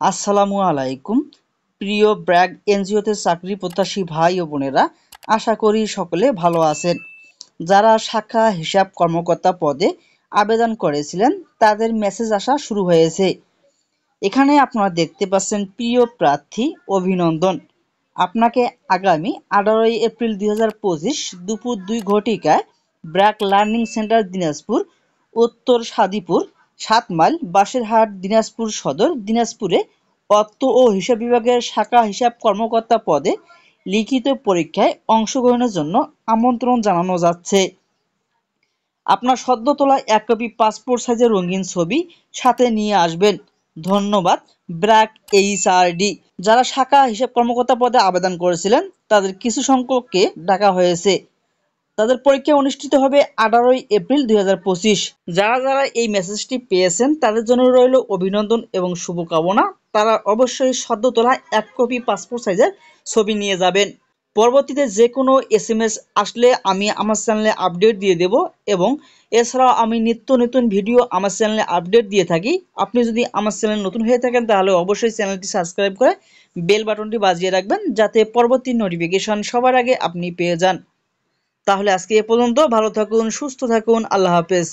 আসসালামু আলাইকুম। প্রিয় ব্র্যাক এনজিওতে চাকরি প্রত্যাশী ভাই ও বোনেরা, আশা করি সকলে ভালো আছেন। যারা শাখা হিসাব কর্মকর্তা পদে আবেদন করেছিলেন তাদের মেসেজ আসা শুরু হয়েছে। এখানে আপনারা দেখতে পাচ্ছেন প্রিয় প্রার্থী অভিনন্দন। আপনাকে আগামী 18 এপ্রিল 2025 দুপুর 2 ঘটিকায় ব্র্যাক লার্নিং সেন্টার দিনাজপুর, উত্তর সাদিপুর 7 মাইল, বাসেরহাট, দিনাজপুর সদর, দিনাজপুরে অর্থ ও হিসাব বিভাগের শাখা হিসাব কর্মকর্তা পদে লিখিত পরীক্ষায় অংশগ্রহণের জন্য আমন্ত্রণ জানানো যাচ্ছে। আপনার সদ্য তোলা 1 কপি পাসপোর্ট সাইজের রঙিন ছবি সাথে নিয়ে আসবেন। ধন্যবাদ। ব্র্যাক এইচআরডি। যারা শাখা হিসাব কর্মকর্তা পদে আবেদন করেছিলেন তাদের কিছু সংখ্যককে ডাকা হয়েছে। তাদের পরীক্ষা অনুষ্ঠিত হবে 18 এপ্রিল 2025। যারা যারা এই মেসেজটি পেয়েছেন তাদের জন্য রইল অভিনন্দন এবং শুভকামনা। তারা অবশ্যই সদ্য তোলা 1 কপি পাসপোর্ট সাইজের ছবি নিয়ে যাবেন। পরবর্তীতে যে কোনো SMS আসলে আমি আমার চ্যানেলে আপডেট দিয়ে দেব, এবং এছাড়াও আমি নিত্য নতুন ভিডিও আমার চ্যানেলে আপডেট দিয়ে থাকি। আপনি যদি আমার চ্যানেল নতুন হয়ে থাকেন তাহলে অবশ্যই চ্যানেলটি সাবস্ক্রাইব করে বেল বাটনটি বাজিয়ে রাখবেন, যাতে পরবর্তী নোটিফিকেশন সবার আগে আপনি পেয়ে যান। তাহলে আজকে এ পর্যন্ত। ভালো থাকুন, সুস্থ থাকুন। আল্লাহ হাফেজ।